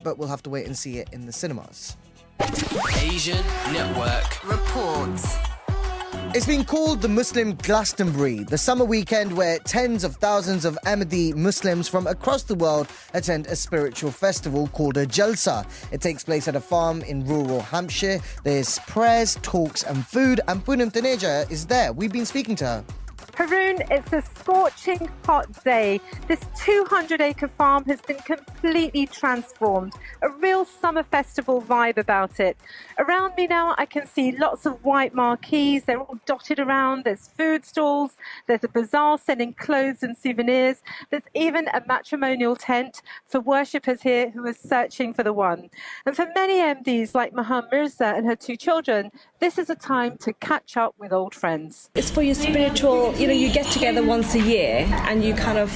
but we'll have to wait and see it in the cinemas. Asian Network reports. It's been called the Muslim Glastonbury, the summer weekend where tens of thousands of Ahmadiyya Muslims from across the world attend a spiritual festival called a Jalsa. It takes place at a farm in rural Hampshire. There's prayers, talks and food, and Poonam Taneja is there. We've been speaking to her. Haroon, it's a scorching hot day. This 200-acre farm has been completely transformed. A real summer festival vibe about it. Around me now, I can see lots of white marquees. They're all dotted around. There's food stalls. There's a bazaar selling clothes and souvenirs. There's even a matrimonial tent for worshippers here who are searching for the one. And for many MDs like Maham Mirza and her two children, this is a time to catch up with old friends. It's for your spiritual, you get together once a year and you kind of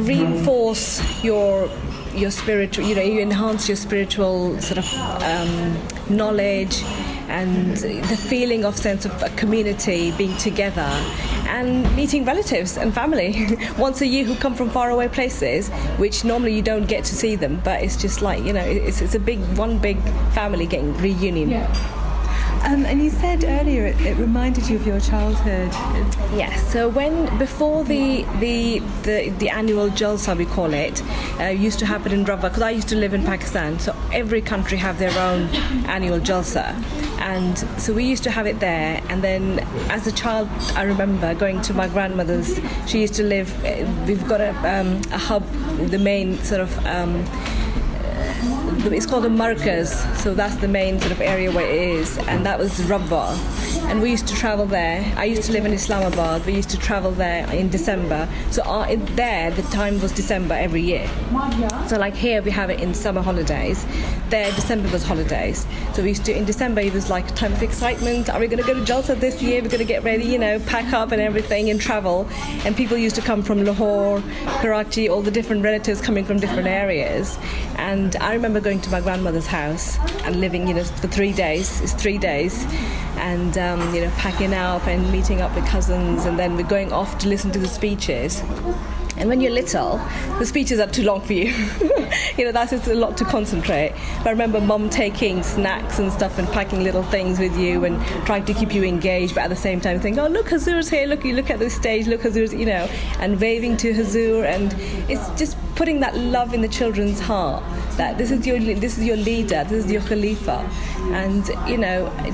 reinforce your spiritual, you enhance your spiritual sort of knowledge and the feeling of sense of a community, being together and meeting relatives and family once a year who come from faraway places, which normally you don't get to see them, but it's just like, it's one big family getting reunion. Yeah. And you said earlier it reminded you of your childhood. Yes. So before the annual Jalsa, we call it, used to happen in Rabwa, because I used to live in Pakistan. So every country have their own annual Jalsa, and so we used to have it there. And then as a child, I remember going to my grandmother's. She used to live. We've got a hub, the main sort of. It's called a Markaz, so that's the main sort of area where it is, and that was Rabwa. And we used to travel there. I used to live in Islamabad. We used to travel there in December. So there, the time was December every year. So like here, we have it in summer holidays. There, December was holidays. So we used to, in December, it was like a time of excitement. Are we going to go to Jalsa this year? We're going to get ready, pack up and everything and travel. And people used to come from Lahore, Karachi, all the different relatives coming from different areas. And I remember going to my grandmother's house and living, for 3 days. It's 3 days. And, packing up and meeting up with cousins, and then we're going off to listen to the speeches. And when you're little, the speeches are too long for you. That's just a lot to concentrate. But I remember Mum taking snacks and stuff and packing little things with you and trying to keep you engaged, but at the same time thinking, oh, look, Hazur's here, look at this stage, look, Hazur's, and waving to Hazur. And it's just putting that love in the children's heart, that this is your leader, this is your Khalifa. And,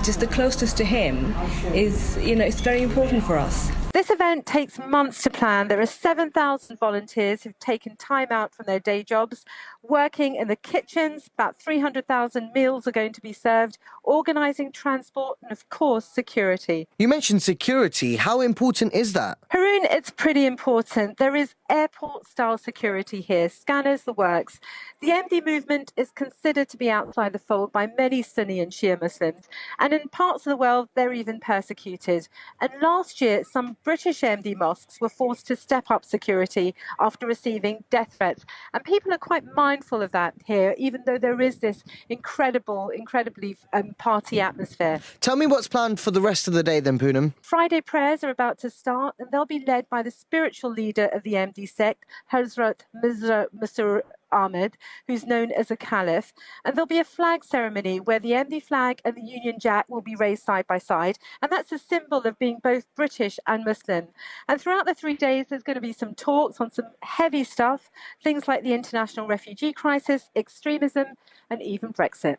just the closeness to him is, it's very important for us. This event takes months to plan. There are 7,000 volunteers who've taken time out from their day jobs, working in the kitchens. About 300,000 meals are going to be served, organising transport and, of course, security. You mentioned security. How important is that? Haroon, it's pretty important. There is airport-style security here, scanners, the works. The MD movement is considered to be outside the fold by many Sunni and Shia Muslims, and in parts of the world, they're even persecuted. And last year, some British MD mosques were forced to step up security after receiving death threats. And people are quite mindful of that here, even though there is this incredibly party atmosphere. Tell me what's planned for the rest of the day then, Poonam. Friday prayers are about to start, and they'll be led by the spiritual leader of the MD sect, Hazrat Mirza Masroor Ahmed, who's known as a caliph. And there'll be a flag ceremony where the MD flag and the Union Jack will be raised side by side, and that's a symbol of being both British and Muslim. And throughout the 3 days, there's going to be some talks on some heavy stuff, things like the international refugee crisis, extremism, and even Brexit.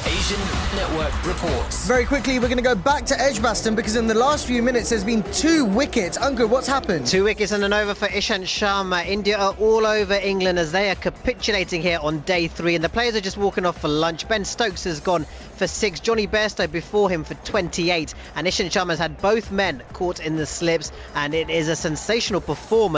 Asian Network reports. Very quickly, we're going to go back to Edgbaston because in the last few minutes there's been 2 wickets. Ankur, what's happened? 2 wickets and an over for Ishant Sharma. India are all over England as they are capitulating here on day 3, and the players are just walking off for lunch. Ben Stokes has gone for 6, Johnny Bairstow before him for 28, and Ishant Sharma has had both men caught in the slips, and it is a sensational performance.